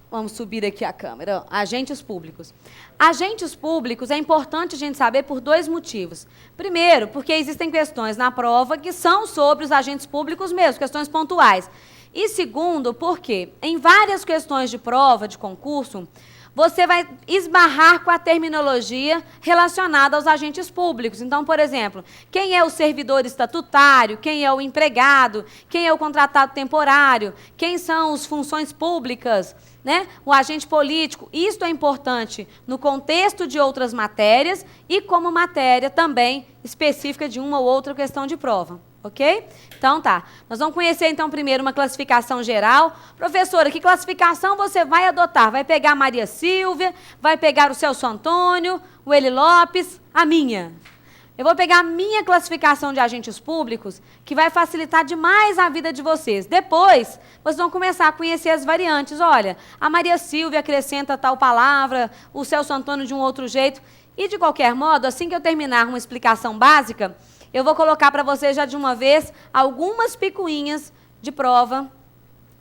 Vamos subir aqui a câmera. Agentes públicos. Agentes públicos é importante a gente saber por dois motivos. Primeiro, porque existem questões na prova que são sobre os agentes públicos mesmo, questões pontuais. E segundo, porque em várias questões de prova, de concurso, você vai esbarrar com a terminologia relacionada aos agentes públicos. Então, por exemplo, quem é o servidor estatutário, quem é o empregado, quem é o contratado temporário, quem são as funções públicas, né? O agente político. Isto é importante no contexto de outras matérias e como matéria também específica de uma ou outra questão de prova. Ok? Então, tá. Nós vamos conhecer, então, primeiro uma classificação geral. Professora, que classificação você vai adotar? Vai pegar a Maria Silvia, vai pegar o Celso Antônio, o Eli Lopes, a minha. Eu vou pegar a minha classificação de agentes públicos, que vai facilitar demais a vida de vocês. Depois, vocês vão começar a conhecer as variantes. Olha, a Maria Silvia acrescenta tal palavra, o Celso Antônio de um outro jeito. E, de qualquer modo, assim que eu terminar uma explicação básica, eu vou colocar para vocês já de uma vez algumas picuinhas de prova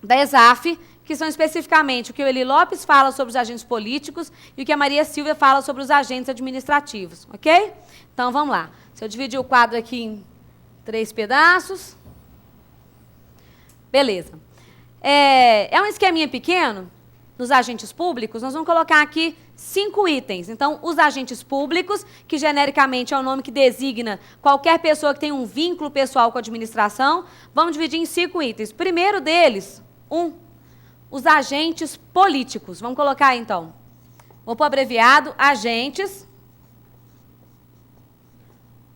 da ESAF, que são especificamente o que o Eli Lopes fala sobre os agentes políticos e o que a Maria Silvia fala sobre os agentes administrativos, ok? Então, vamos lá. Se eu dividir o quadro aqui em 3 pedaços. Beleza. É um esqueminha pequeno, nos agentes públicos, nós vamos colocar aqui 5 itens. Então, os agentes públicos, que genericamente é o nome que designa qualquer pessoa que tem um vínculo pessoal com a administração, vamos dividir em 5 itens. Primeiro deles, os agentes políticos. Vamos colocar aí, então. Vou pôr abreviado, agentes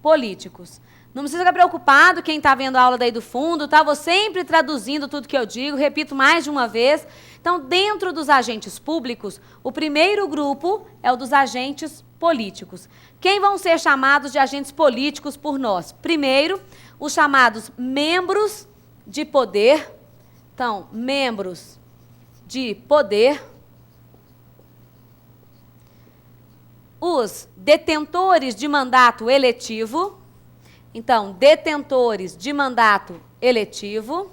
políticos. Não precisa ficar preocupado quem está vendo a aula daí do fundo, tá? Vou sempre traduzindo tudo que eu digo, repito mais de uma vez. Então, dentro dos agentes públicos, o primeiro grupo é o dos agentes políticos. Quem vão ser chamados de agentes políticos por nós? Primeiro, os chamados membros de poder. Então, membros de poder. Os detentores de mandato eletivo. Então, detentores de mandato eletivo.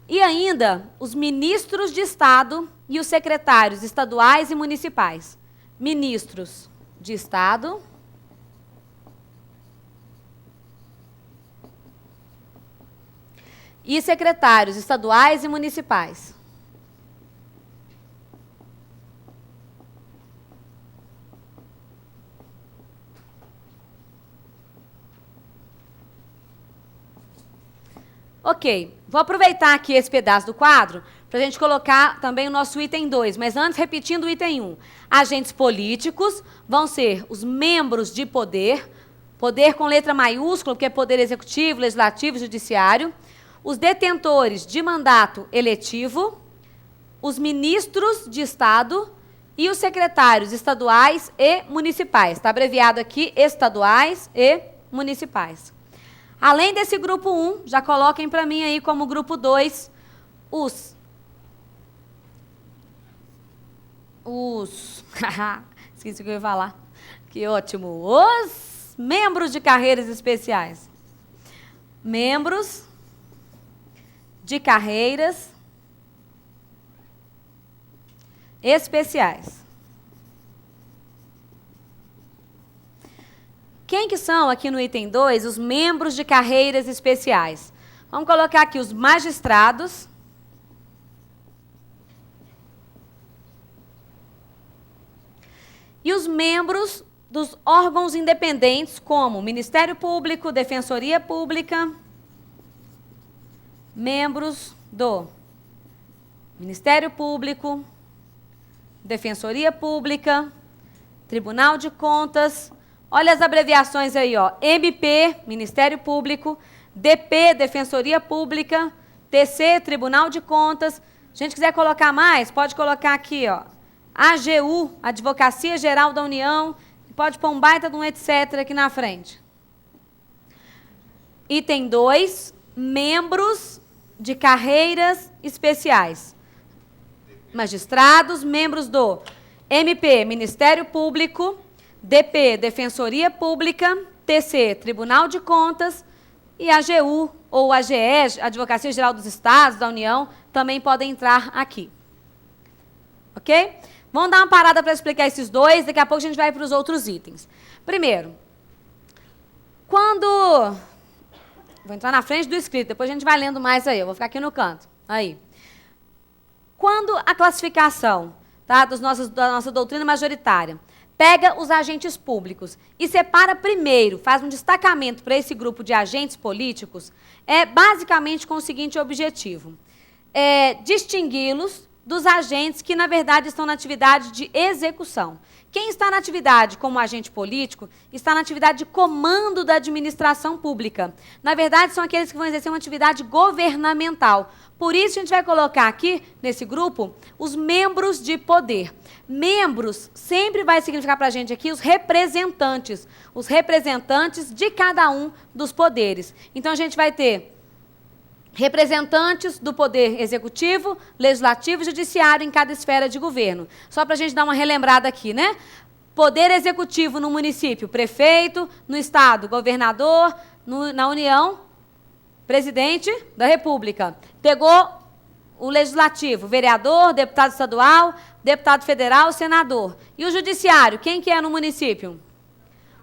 E ainda os ministros de Estado e os secretários estaduais e municipais. Ministros de Estado e secretários estaduais e municipais. Ok, vou aproveitar aqui esse pedaço do quadro para a gente colocar também o nosso item 2, mas antes, repetindo o item 1. Agentes políticos vão ser os membros de poder, poder com letra maiúscula, porque é poder executivo, legislativo, judiciário, os detentores de mandato eletivo, os ministros de Estado e os secretários estaduais e municipais. Está abreviado aqui, estaduais e municipais. Além desse grupo 1, já coloquem para mim aí como grupo 2, esqueci o que eu ia falar. Que ótimo. Os membros de carreiras especiais. Membros de carreiras especiais. Quem que são, aqui no item 2, os membros de carreiras especiais? Vamos colocar aqui os magistrados, e os membros dos órgãos independentes, como Ministério Público, Defensoria Pública, membros do Ministério Público, Defensoria Pública, Tribunal de Contas. Olha as abreviações aí, ó. MP, Ministério Público, DP, Defensoria Pública, TC, Tribunal de Contas. Se a gente quiser colocar mais, pode colocar aqui, ó. AGU, Advocacia Geral da União, pode pôr um baita de um etc. aqui na frente. Item 2, membros de carreiras especiais. Magistrados, membros do MP, Ministério Público, DP, Defensoria Pública, TC, Tribunal de Contas, e a AGU, ou a AGE, Advocacia Geral dos Estados, da União, também podem entrar aqui. Ok? Vamos dar uma parada para explicar esses dois, daqui a pouco a gente vai para os outros itens. Primeiro, quando... Vou entrar na frente do escrito, depois a gente vai lendo mais aí, eu vou ficar aqui no canto. Aí. Quando a classificação, tá, da nossa doutrina majoritária pega os agentes públicos e separa primeiro, faz um destacamento para esse grupo de agentes políticos, é basicamente com o seguinte objetivo: distingui-los dos agentes que, na verdade, estão na atividade de execução. Quem está na atividade como agente político está na atividade de comando da administração pública. Na verdade, são aqueles que vão exercer uma atividade governamental. Por isso, a gente vai colocar aqui, nesse grupo, os membros de poder. Membros sempre vai significar para a gente aqui os representantes de cada um dos poderes. Então, a gente vai ter representantes do poder executivo, legislativo e judiciário em cada esfera de governo. Só para a gente dar uma relembrada aqui, né? Poder executivo no município, prefeito; no estado, governador; na União, presidente da República. Pegou o legislativo, vereador, deputado estadual, deputado federal, senador. E o judiciário, quem que é no município?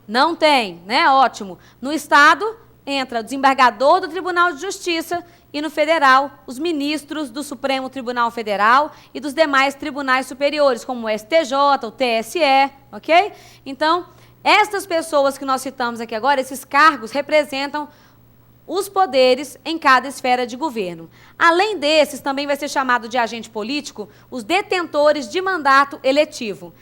Não tem, né? Ótimo. No estado, entra o desembargador do Tribunal de Justiça, e no federal, os ministros do Supremo Tribunal Federal e dos demais tribunais superiores, como o STJ, o TSE, ok? Então, estas pessoas que nós citamos aqui agora, esses cargos, representam os poderes em cada esfera de governo. Além desses, também vai ser chamado de agente político os detentores de mandato eletivo.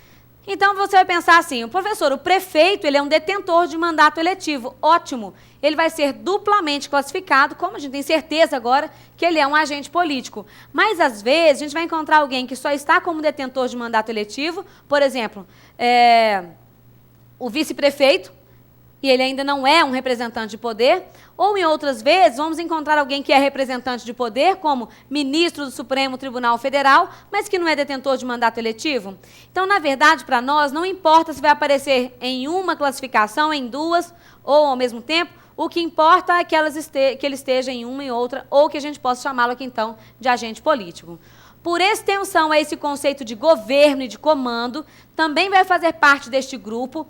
Então, você vai pensar assim: professor, o prefeito ele é um detentor de mandato eletivo. Ótimo. Ele vai ser duplamente classificado, como a gente tem certeza agora que ele é um agente político. Mas, às vezes, a gente vai encontrar alguém que só está como detentor de mandato eletivo, por exemplo, o vice-prefeito, e ele ainda não é um representante de poder, ou, em outras vezes, vamos encontrar alguém que é representante de poder, como ministro do Supremo Tribunal Federal, mas que não é detentor de mandato eletivo. Então, na verdade, para nós, não importa se vai aparecer em uma classificação, em duas, ou ao mesmo tempo, o que importa é que ele esteja em uma e outra, ou que a gente possa chamá-lo aqui, então, de agente político. Por extensão a esse conceito de governo e de comando, também vai fazer parte deste grupo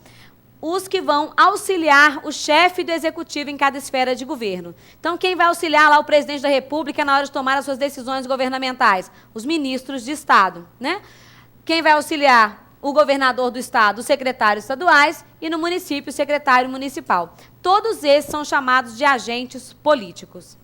os que vão auxiliar o chefe do executivo em cada esfera de governo. Então, quem vai auxiliar lá o presidente da República na hora de tomar as suas decisões governamentais? Os ministros de Estado, né? Quem vai auxiliar o governador do Estado, os secretários estaduais, e no município, o secretário municipal. Todos esses são chamados de agentes políticos.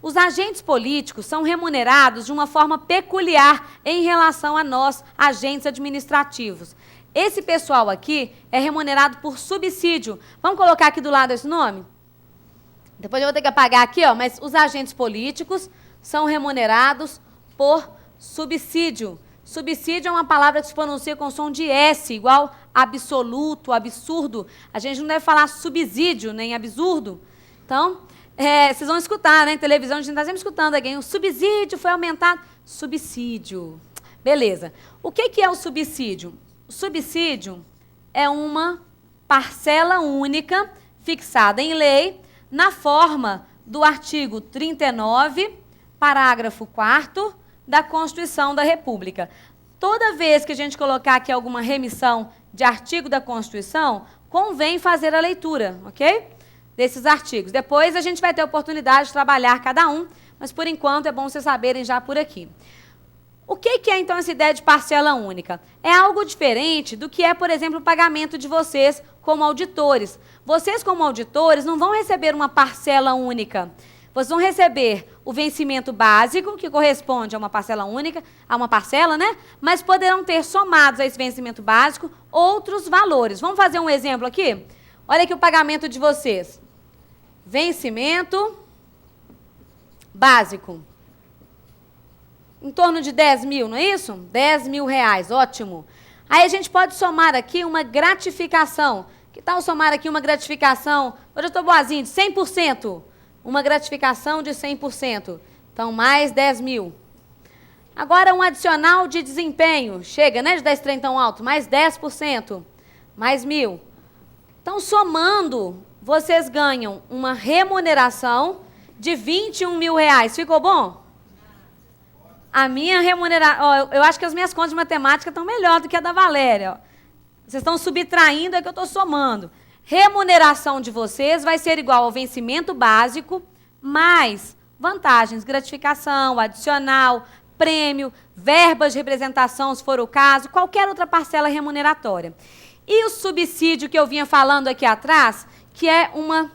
Os agentes políticos são remunerados de uma forma peculiar em relação a nós, agentes administrativos. Esse pessoal aqui é remunerado por subsídio. Vamos colocar aqui do lado esse nome? Depois eu vou ter que apagar aqui, ó, mas os agentes políticos são remunerados por subsídio. Subsídio é uma palavra que se pronuncia com som de S, igual absoluto, absurdo. A gente não deve falar subsídio, nem absurdo. Então, vocês vão escutar, né? Em televisão, a gente está sempre escutando alguém. O subsídio foi aumentado. Subsídio. Beleza. O que é o subsídio? O subsídio é uma parcela única, fixada em lei, na forma do artigo 39, parágrafo 4º, da Constituição da República. Toda vez que a gente colocar aqui alguma remissão de artigo da Constituição, convém fazer a leitura, ok? Desses artigos. Depois a gente vai ter a oportunidade de trabalhar cada um, mas por enquanto é bom vocês saberem já por aqui. O que é, então, essa ideia de parcela única? É algo diferente do que é, por exemplo, o pagamento de vocês como auditores. Vocês, como auditores, não vão receber uma parcela única. Vocês vão receber o vencimento básico, que corresponde a uma parcela única, a uma parcela, né? Mas poderão ter somados a esse vencimento básico outros valores. Vamos fazer um exemplo aqui? Olha aqui o pagamento de vocês. Vencimento básico. Em torno de 10 mil, não é isso? 10 mil reais, ótimo. Aí a gente pode somar aqui uma gratificação. Que tal somar aqui uma gratificação? Hoje eu estou boazinha, de 100%. Uma gratificação de 100%. Então, mais 10 mil. Agora, um adicional de desempenho. Chega, né? De 10 trem tão alto. Mais 10%. Mais 1.000. Então, somando vocês ganham uma remuneração de R$21.000. Ficou bom? A minha remuneração... Eu acho que as minhas contas de matemática estão melhor do que a da Valéria. Ó. Vocês estão subtraindo, é que eu estou somando. Remuneração de vocês vai ser igual ao vencimento básico, mais vantagens, gratificação, adicional, prêmio, verbas de representação, se for o caso, qualquer outra parcela remuneratória. E o subsídio que eu vinha falando aqui atrás, que é uma...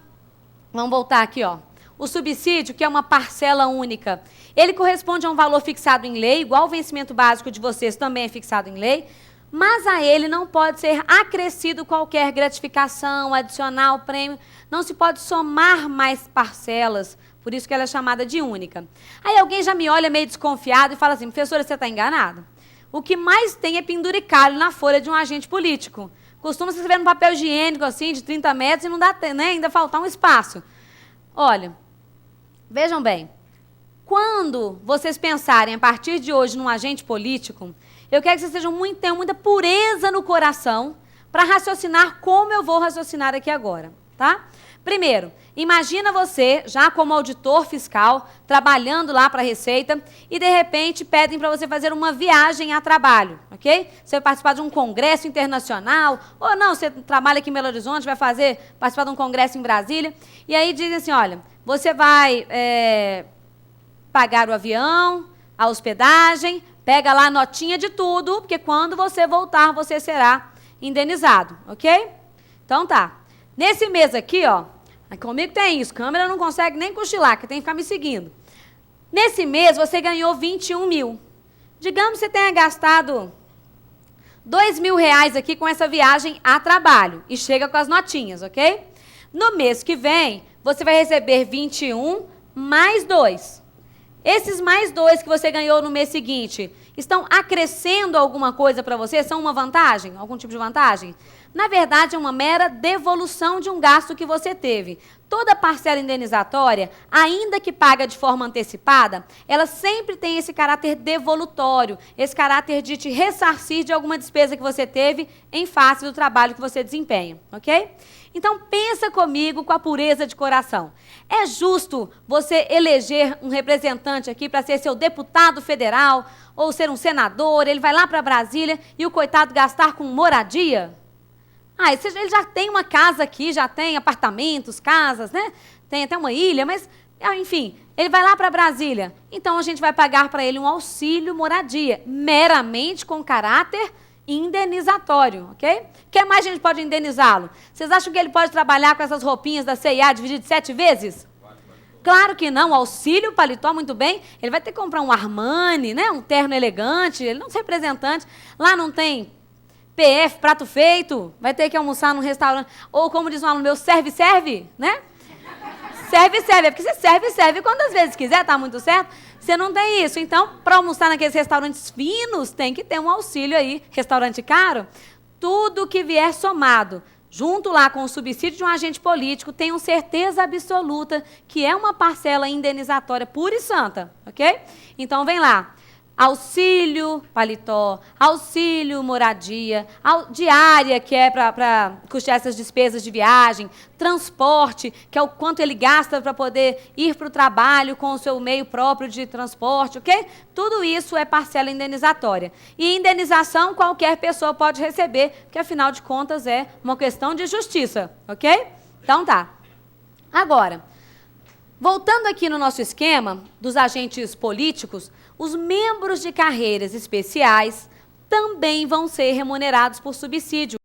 Vamos voltar aqui, ó. O subsídio, que é uma parcela única, ele corresponde a um valor fixado em lei, igual o vencimento básico de vocês também é fixado em lei, mas a ele não pode ser acrescido qualquer gratificação, adicional, prêmio, não se pode somar mais parcelas, por isso que ela é chamada de única. Aí alguém já me olha meio desconfiado e fala assim, professora, você está enganado? O que mais tem é penduricalho na folha de um agente político. Costuma se escrever no papel higiênico, assim, de 30 metros, e não dá, né, ainda faltar um espaço. Olha, vejam bem, quando vocês pensarem, a partir de hoje, num agente político, eu quero que vocês tenham muita pureza no coração para raciocinar como eu vou raciocinar aqui agora, tá? Primeiro, imagina você, já como auditor fiscal, trabalhando lá para a Receita, e de repente pedem para você fazer uma viagem a trabalho, ok? Você vai participar de um congresso internacional, ou não, você trabalha aqui em Belo Horizonte, vai participar de um congresso em Brasília, e aí dizem assim, olha, você vai pagar o avião, a hospedagem, pega lá a notinha de tudo, porque quando você voltar, você será indenizado, ok? Então tá. Nesse mês aqui, ó, comigo tem isso, câmera não consegue nem cochilar, que tem que ficar me seguindo. Nesse mês, você ganhou 21 mil. Digamos que você tenha gastado R$2.000 aqui com essa viagem a trabalho, e chega com as notinhas, ok? No mês que vem, você vai receber 21 mais 2. Esses mais 2 que você ganhou no mês seguinte, estão acrescendo alguma coisa para você? São uma vantagem? Algum tipo de vantagem? Na verdade, é uma mera devolução de um gasto que você teve. Toda parcela indenizatória, ainda que paga de forma antecipada, ela sempre tem esse caráter devolutório, esse caráter de te ressarcir de alguma despesa que você teve em face do trabalho que você desempenha, ok? Então, pensa comigo com a pureza de coração. É justo você eleger um representante aqui para ser seu deputado federal ou ser um senador, ele vai lá para Brasília e o coitado gastar com moradia? Ah, ele já tem uma casa aqui, já tem apartamentos, casas, né? Tem até uma ilha, mas, enfim, ele vai lá para Brasília. Então, a gente vai pagar para ele um auxílio moradia, meramente com caráter indenizatório, ok? O que mais a gente pode indenizá-lo? Vocês acham que ele pode trabalhar com essas roupinhas da C&A dividido de 7 vezes? Claro que não, auxílio paletó, muito bem, ele vai ter que comprar um Armani, né? Um terno elegante, ele não é representante, lá não tem PF, prato feito, vai ter que almoçar num restaurante, ou como diz um aluno meu, serve, né? Serve, é porque você serve quantas vezes quiser, tá muito certo? Você não tem isso. Então, para almoçar naqueles restaurantes finos, tem que ter um auxílio aí. Restaurante caro, tudo que vier somado, junto lá com o subsídio de um agente político, tenham certeza absoluta que é uma parcela indenizatória pura e santa, ok? Então, vem lá. Auxílio paletó, auxílio moradia, diária, que é para custear essas despesas de viagem, transporte, que é o quanto ele gasta para poder ir para o trabalho com o seu meio próprio de transporte, ok? Tudo isso é parcela indenizatória. E indenização qualquer pessoa pode receber, porque afinal de contas é uma questão de justiça, ok? Então tá. Agora, voltando aqui no nosso esquema dos agentes políticos, os membros de carreiras especiais também vão ser remunerados por subsídio.